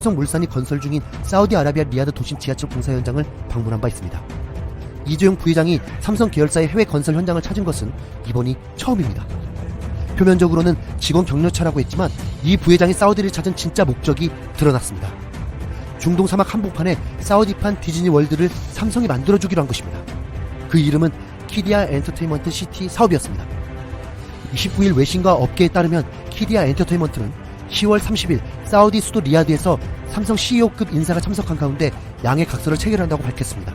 삼성물산이 건설 중인 사우디아라비아 리야드 도심 지하철 공사 현장을 방문한 바 있습니다. 이재용 부회장이 삼성 계열사의 해외 건설 현장을 찾은 것은 이번이 처음입니다. 표면적으로는 직원 격려차라고 했지만 이 부회장이 사우디를 찾은 진짜 목적이 드러났습니다. 중동 사막 한복판에 사우디판 디즈니 월드를 삼성이 만들어주기로 한 것입니다. 그 이름은 키디아 엔터테인먼트 시티 사업이었습니다. 29일 외신과 업계에 따르면 키디아 엔터테인먼트는 10월 30일 사우디 수도 리야드에서 삼성 CEO급 인사가 참석한 가운데 양해 각서를 체결한다고 밝혔습니다.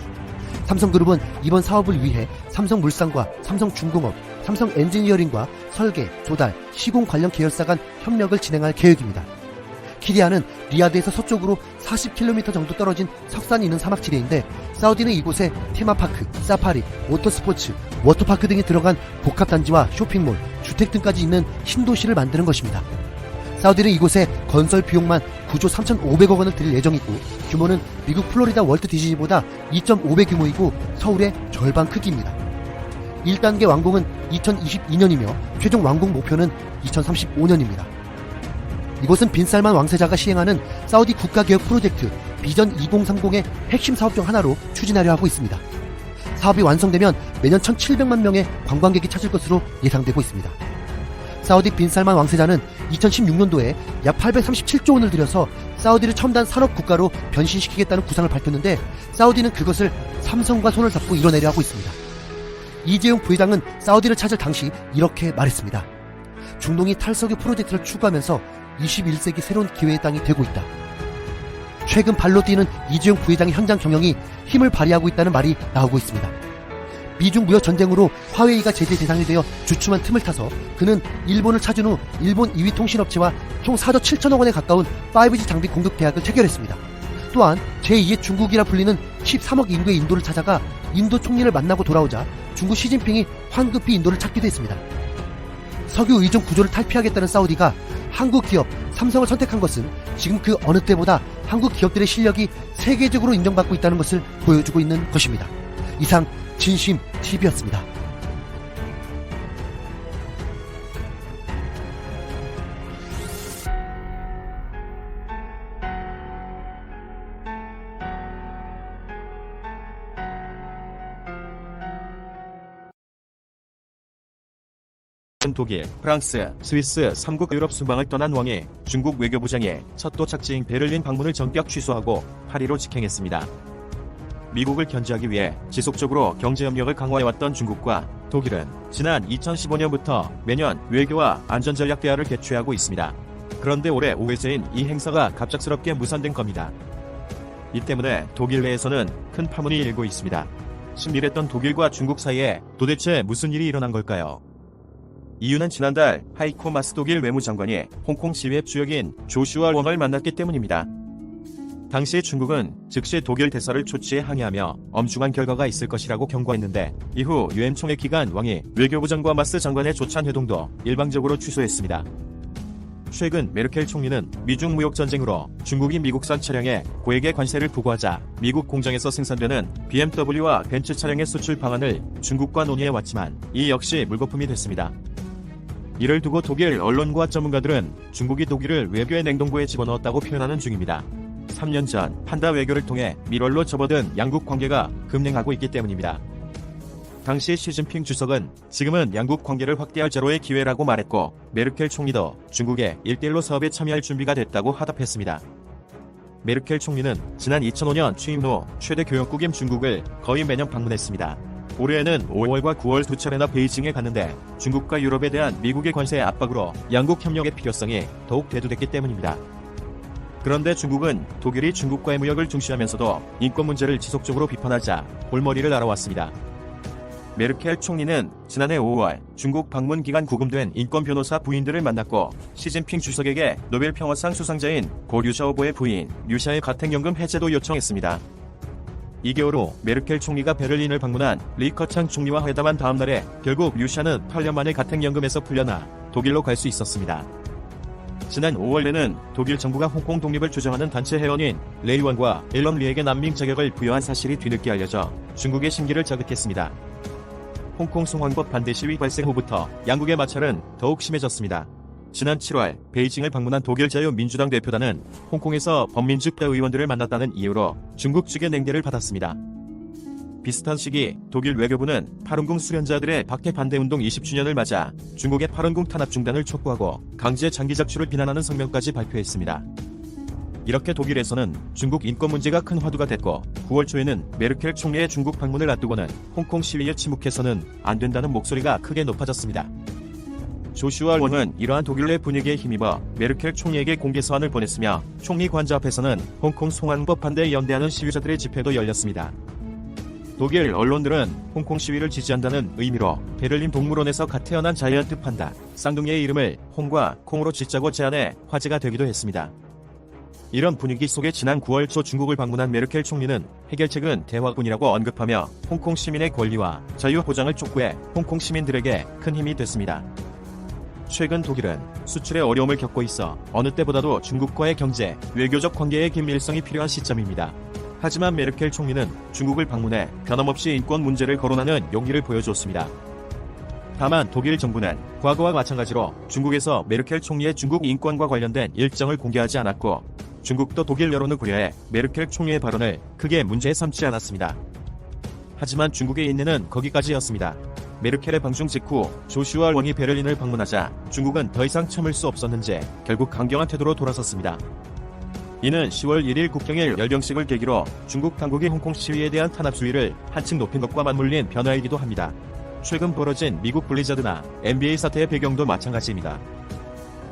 삼성그룹은 이번 사업을 위해 삼성물산과 삼성중공업, 삼성엔지니어링과 설계, 조달, 시공 관련 계열사 간 협력을 진행할 계획입니다. 키디아는 리야드에서 서쪽으로 40km 정도 떨어진 석산이 있는 사막지대인데 사우디는 이곳에 테마파크, 사파리, 모터스포츠, 워터파크 등이 들어간 복합단지와 쇼핑몰, 주택 등까지 있는 신도시를 만드는 것입니다. 사우디는 이곳에 건설 비용만 9조 3,500억 원을 들일 예정이고 규모는 미국 플로리다 월트 디즈니보다 2.5배 규모이고 서울의 절반 크기입니다. 1단계 완공은 2022년이며 최종 완공 목표는 2035년입니다. 이곳은 빈살만 왕세자가 시행하는 사우디 국가개혁 프로젝트 비전 2030의 핵심 사업 중 하나로 추진하려 하고 있습니다. 사업이 완성되면 매년 1,700만 명의 관광객이 찾을 것으로 예상되고 있습니다. 사우디 빈살만 왕세자는 2016년도에 약 837조 원을 들여서 사우디를 첨단 산업국가로 변신시키겠다는 구상을 밝혔는데 사우디는 그것을 삼성과 손을 잡고 이뤄내려 하고 있습니다. 이재용 부회장은 사우디를 찾을 당시 이렇게 말했습니다. 중동이 탈석유 프로젝트를 추구하면서 21세기 새로운 기회의 땅이 되고 있다. 최근 발로 뛰는 이재용 부회장의 현장 경영이 힘을 발휘하고 있다는 말이 나오고 있습니다. 미중 무역 전쟁으로 화웨이가 제재 대상이 되어 주춤한 틈을 타서 그는 일본을 찾은 후 일본 2위 통신업체와 총 4조 7천억 원에 가까운 5G 장비 공급 계약을 체결했습니다. 또한 제2의 중국이라 불리는 13억 인구의 인도를 찾아가 인도 총리를 만나고 돌아오자 중국 시진핑이 황급히 인도를 찾기도 했습니다. 석유 의존 구조를 탈피하겠다는 사우디가 한국 기업 삼성을 선택한 것은 지금 그 어느 때보다 한국 기업들의 실력이 세계적으로 인정받고 있다는 것을 보여주고 있는 것입니다. 이상 진심 TV였습니다. 독일, 프랑스, 스위스 3국 유럽 순방을 떠난 왕이 중국 외교부장의 첫 도착지인 베를린 방문을 전격 취소하고 파리로 직행했습니다. 미국을 견제하기 위해 지속적으로 경제협력을 강화해왔던 중국과 독일은 지난 2015년부터 매년 외교와 안전전략 대화를 개최하고 있습니다. 그런데 올해 5회째인 이 행사가 갑작스럽게 무산된 겁니다. 이 때문에 독일 내에서는 큰 파문이 일고 있습니다. 친밀했던 독일과 중국 사이에 도대체 무슨 일이 일어난 걸까요? 이유는 지난달 하이코 마스 독일 외무장관이 홍콩 지휘 주역인 조슈아 웡을 만났기 때문입니다. 당시 중국은 즉시 독일 대사를 초치해 항의하며 엄중한 결과가 있을 것이라고 경고했는데 이후 유엔 총회 기간 왕이 외교부장과 마스 장관의 조찬 회동도 일방적으로 취소했습니다. 최근 메르켈 총리는 미중 무역 전쟁으로 중국이 미국산 차량에 고액의 관세를 부과하자 미국 공장에서 생산되는 BMW와 벤츠 차량의 수출 방안을 중국과 논의해왔지만 이 역시 물거품이 됐습니다. 이를 두고 독일 언론과 전문가들은 중국이 독일을 외교의 냉동고에 집어넣었다고 표현하는 중입니다. 3년 전 판다 외교를 통해 밀월로 접어든 양국 관계가 급냉하고 있기 때문입니다. 당시 시진핑 주석은 지금은 양국 관계를 확대할 제로의 기회라고 말했고 메르켈 총리도 중국의 1대1로 사업에 참여할 준비가 됐다고 화답했습니다. 메르켈 총리는 지난 2005년 취임 후 최대 교역국인 중국을 거의 매년 방문했습니다. 올해에는 5월과 9월 두 차례나 베이징에 갔는데 중국과 유럽에 대한 미국의 관세 압박으로 양국 협력의 필요성이 더욱 대두됐기 때문입니다. 그런데 중국은 독일이 중국과의 무역을 중시하면서도 인권 문제를 지속적으로 비판하자 골머리를 앓아왔습니다. 메르켈 총리는 지난해 5월 중국 방문 기간 구금된 인권 변호사 부인들을 만났고 시진핑 주석에게 노벨 평화상 수상자인 고 류샤오보의 부인 류샤의 가택연금 해제도 요청했습니다. 2개월 후 메르켈 총리가 베를린을 방문한 리커창 총리와 회담한 다음 날에 결국 류샤는 8년 만에 가택연금에서 풀려나 독일로 갈 수 있었습니다. 지난 5월에는 독일 정부가 홍콩 독립을 주장하는 단체 회원인 레이원과 앨런 리에게 난민 자격을 부여한 사실이 뒤늦게 알려져 중국의 심기를 자극했습니다. 홍콩 송환법 반대 시위 발생 후부터 양국의 마찰은 더욱 심해졌습니다. 지난 7월 베이징을 방문한 독일 자유민주당 대표단은 홍콩에서 범민주파 의원들을 만났다는 이유로 중국 측의 냉대를 받았습니다. 비슷한 시기 독일 외교부는 파룬궁 수련자들의 박해 반대운동 20주년을 맞아 중국의 파룬궁 탄압 중단을 촉구하고 강제 장기 작출을 비난하는 성명까지 발표했습니다. 이렇게 독일에서는 중국 인권 문제가 큰 화두가 됐고 9월 초에는 메르켈 총리의 중국 방문을 앞두고는 홍콩 시위에 침묵해서는 안 된다는 목소리가 크게 높아졌습니다. 조슈아 원은 이러한 독일 내 분위기에 힘입어 메르켈 총리에게 공개 서한을 보냈으며 총리 관저 앞에서는 홍콩 송환법 반대에 연대하는 시위자들의 집회도 열렸습니다. 독일 언론들은 홍콩 시위를 지지한다는 의미로 베를린 동물원에서 갓 태어난 자이언트 판다 쌍둥이의 이름을 홍과 콩으로 짓자고 제안해 화제가 되기도 했습니다. 이런 분위기 속에 지난 9월 초 중국을 방문한 메르켈 총리는 해결책은 대화군이라고 언급하며 홍콩 시민의 권리와 자유 보장을 촉구해 홍콩 시민들에게 큰 힘이 됐습니다. 최근 독일은 수출에 어려움을 겪고 있어 어느 때보다도 중국과의 경제, 외교적 관계의 긴밀성이 필요한 시점입니다. 하지만 메르켈 총리는 중국을 방문해 변함없이 인권 문제를 거론하는 용기를 보여줬습니다. 다만 독일 정부는 과거와 마찬가지로 중국에서 메르켈 총리의 중국 인권과 관련된 일정을 공개하지 않았고 중국도 독일 여론을 고려해 메르켈 총리의 발언을 크게 문제에 삼지 않았습니다. 하지만 중국의 인내는 거기까지였습니다. 메르켈의 방중 직후 조슈아 원이 베를린을 방문하자 중국은 더 이상 참을 수 없었는지 결국 강경한 태도로 돌아섰습니다. 이는 10월 1일 국경일 열병식을 계기로 중국 당국이 홍콩 시위에 대한 탄압 수위를 한층 높인 것과 맞물린 변화이기도 합니다. 최근 벌어진 미국 블리자드나 NBA 사태의 배경도 마찬가지입니다.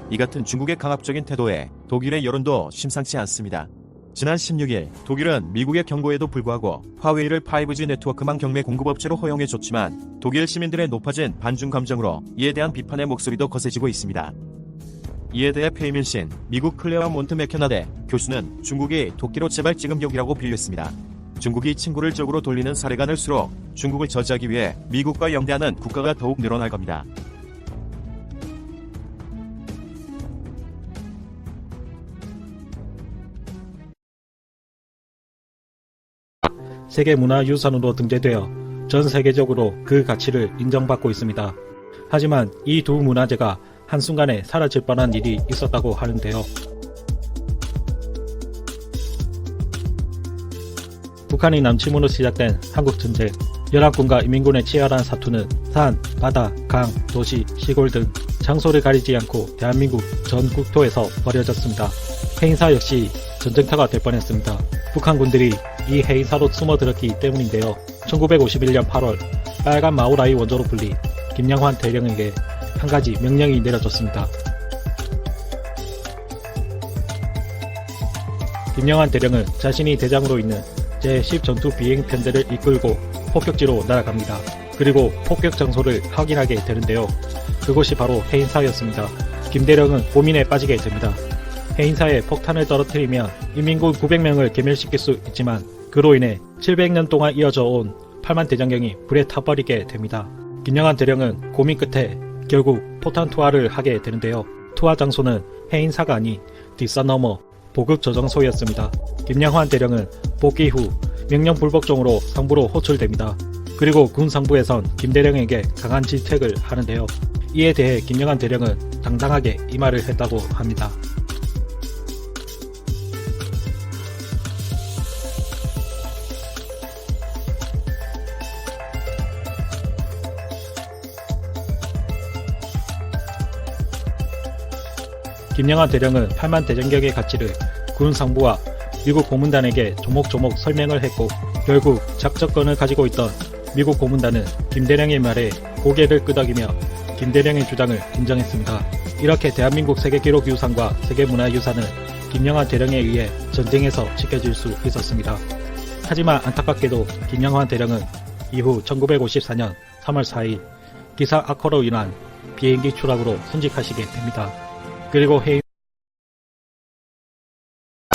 이 같은 중국의 강압적인 태도에 독일의 여론도 심상치 않습니다. 지난 16일 독일은 미국의 경고에도 불구하고 화웨이를 5G 네트워크망 경매 공급업체로 허용해줬지만 독일 시민들의 높아진 반중 감정으로 이에 대한 비판의 목소리도 거세지고 있습니다. 이에 대해 페이밀신 미국 클레어몬트 맥케나대 교수는 중국이 도끼로 제발 지금격이라고 비유했습니다. 중국이 친구를 적으로 돌리는 사례가 늘수록 중국을 저지하기 위해 미국과 연대하는 국가가 더욱 늘어날 겁니다. 세계문화유산으로 등재되어 전 세계적으로 그 가치를 인정받고 있습니다. 하지만 이 두 문화재가 한순간에 사라질 뻔한 일이 있었다고 하는데요. 북한의 남침으로 시작된 한국전쟁, 연합군과 인민군의 치열한 사투는 산, 바다, 강, 도시, 시골 등 장소를 가리지 않고 대한민국 전 국토에서 벌여졌습니다. 해인사 역시 전쟁터가 될 뻔했습니다. 북한군들이 이 해인사로 숨어들었기 때문인데요. 1951년 8월 빨간 마오라이 원조로 불린 김영환 대령에게 한 가지 명령이 내려졌습니다. 김영환 대령은 자신이 대장으로 있는 제10 전투 비행 편대를 이끌고 폭격지로 날아갑니다. 그리고 폭격 장소를 확인하게 되는데요. 그곳이 바로 해인사였습니다. 김 대령은 고민에 빠지게 됩니다. 해인사에 폭탄을 떨어뜨리면 인민군 900명을 괴멸시킬 수 있지만 그로 인해 700년 동안 이어져 온 8만 대장경이 불에 타버리게 됩니다. 김영환 대령은 고민 끝에 결국 포탄 투하를 하게 되는데요. 투하 장소는 해인사가 아닌 뒷산 너머 보급 저장소였습니다. 김영환 대령은 복귀 후 명령 불복종으로 상부로 호출됩니다. 그리고 군 상부에선 김 대령에게 강한 질책을 하는데요. 이에 대해 김영환 대령은 당당하게 이 말을 했다고 합니다. 김영환 대령은 8만 대장경의 가치를 군 상부와 미국 고문단에게 조목조목 설명을 했고 결국 작전권을 가지고 있던 미국 고문단은 김 대령의 말에 고개를 끄덕이며 김 대령의 주장을 인정했습니다. 이렇게 대한민국 세계기록유산과 세계문화유산은 김영환 대령에 의해 전쟁에서 지켜질 수 있었습니다. 하지만 안타깝게도 김영환 대령은 이후 1954년 3월 4일 기상 악화로 인한 비행기 추락으로 순직하시게 됩니다. 그리고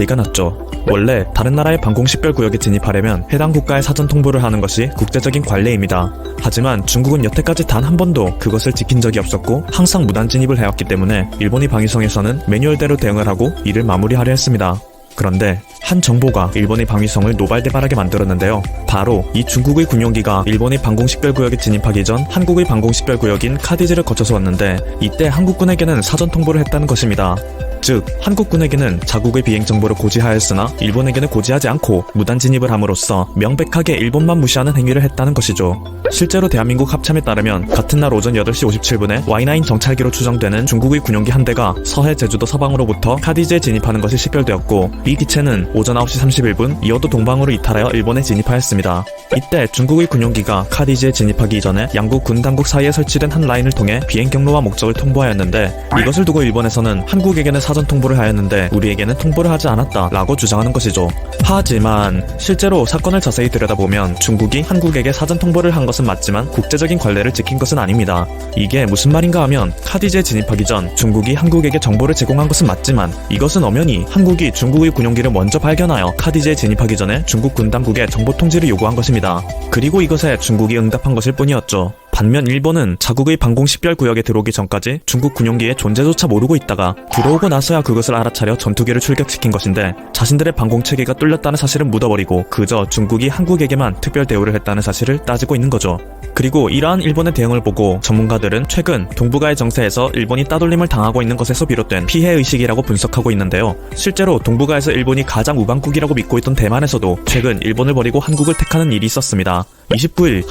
이가 났죠. 원래 다른 나라의 방공식별구역에 진입하려면 해당 국가의 사전 통보를 하는 것이 국제적인 관례입니다. 하지만 중국은 여태까지 단 한 번도 그것을 지킨 적이 없었고 항상 무단 진입을 해왔기 때문에 일본의 방위성에서는 매뉴얼대로 대응을 하고 일을 마무리하려 했습니다. 그런데 한 정보가 일본의 방위성을 노발대발하게 만들었는데요. 바로 이 중국의 군용기가 일본의 방공식별구역에 진입하기 전 한국의 방공식별구역인 카디즈를 거쳐서 왔는데 이때 한국군에게는 사전 통보를 했다는 것입니다. 즉 한국군에게는 자국의 비행 정보를 고지하였으나 일본에게는 고지하지 않고 무단 진입을 함으로써 명백하게 일본만 무시하는 행위를 했다는 것이죠. 실제로 대한민국 합참에 따르면 같은 날 오전 8시 57분에 Y9 정찰기로 추정되는 중국의 군용기 한 대가 서해 제주도 서방으로부터 카디즈에 진입하는 것이 식별되었고 이 기체는 오전 9시 31분 이어도 동방으로 이탈하여 일본에 진입하였습니다. 이때 중국의 군용기가 카디즈에 진입하기 이전에 양국 군 당국 사이에 설치된 한 라인을 통해 비행 경로와 목적을 통보하였는데 이것을 두고 일본에서는 한국에게는 사전 통보를 하였는데 우리에게는 통보를 하지 않았다 라고 주장하는 것이죠. 하지만 실제로 사건을 자세히 들여다보면 중국이 한국에게 사전 통보를 한 것은 맞지만 국제적인 관례를 지킨 것은 아닙니다. 이게 무슨 말인가 하면 카디즈에 진입하기 전 중국이 한국에게 정보를 제공한 것은 맞지만 이것은 엄연히 한국이 중국의 군용기를 먼저 발견하여 카디즈에 진입하기 전에 중국 군 당국에 정보 통지를 요구한 것입니다. 그리고 이것에 중국이 응답한 것일 뿐이었죠. 반면 일본은 자국의 방공식별구역에 들어오기 전까지 중국 군용기의 존재조차 모르고 있다가 들어오고 나서야 그것을 알아차려 전투기를 출격시킨 것인데 자신들의 방공체계가 뚫렸다는 사실은 묻어버리고 그저 중국이 한국에게만 특별 대우를 했다는 사실을 따지고 있는 거죠. 그리고 이러한 일본의 대응을 보고 전문가들은 최근 동북아의 정세에서 일본이 따돌림을 당하고 있는 것에서 비롯된 피해의식이라고 분석하고 있는데요. 실제로 동북아에서 일본이 가장 우방국이라고 믿고 있던 대만에서도 최근 일본을 버리고 한국을 택하는 일이 있었습니다. 29일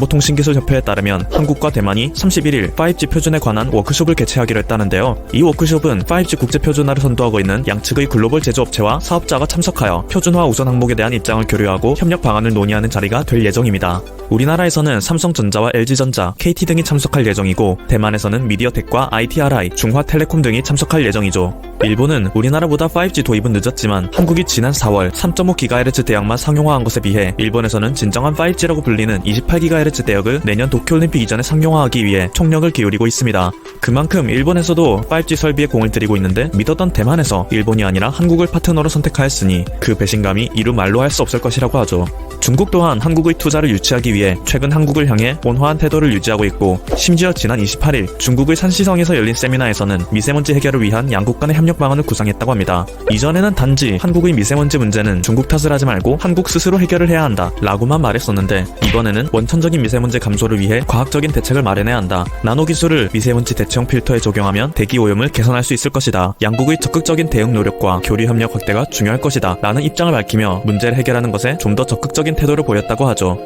한국정보통신기술협회에 따르면 한국과 대만이 31일 5G 표준에 관한 워크숍을 개최하기로 했다는데요. 이 워크숍은 5G 국제표준화를 선도하고 있는 양측의 글로벌 제조업체와 사업자가 참석하여 표준화 우선 항목에 대한 입장을 교류하고 협력 방안을 논의하는 자리가 될 예정입니다. 우리나라에서는 삼성전자와 LG전자, KT 등이 참석할 예정이고 대만에서는 미디어텍과 ITRI, 중화텔레콤 등이 참석할 예정이죠. 일본은 우리나라보다 5G 도입은 늦었지만 한국이 지난 4월 3.5GHz 대역만 상용화한 것에 비해 일본에서는 진정한 5G라고 불리는 28GHz 대역을 내년 도쿄올림픽 이전에 상용화하기 위해 총력을 기울이고 있습니다. 그만큼 일본에서도 5G 설비에 공을 들이고 있는데 믿었던 대만에서 일본이 아니라 한국을 파트너로 선택하였으니 그 배신감이 이루 말로 할 수 없을 것이라고 하죠. 중국 또한 한국의 투자를 유치하기 위해 최근 한국을 향해 온화한 태도를 유지하고 있고 심지어 지난 28일 중국의 산시성에서 열린 세미나에서는 미세먼지 해결을 위한 양국 간의 협력 방안을 구상했다고 합니다. 이전에는 단지 한국의 미세먼지 문제는 중국 탓을 하지 말고 한국 스스로 해결을 해야 한다 라고만 말했었는데 이번에는 원천적인 미세먼지 감소를 위해 과학적인 대책을 마련해야 한다. 나노기술을 미세먼지 대체형 필터에 적용하면 대기 오염을 개선할 수 있을 것이다. 양국의 적극적인 대응 노력과 교류 협력 확대가 중요할 것이다 라는 입장을 밝히며 문제를 해결하는 것에 좀 더 적극적인 태도를 보였다고 하죠.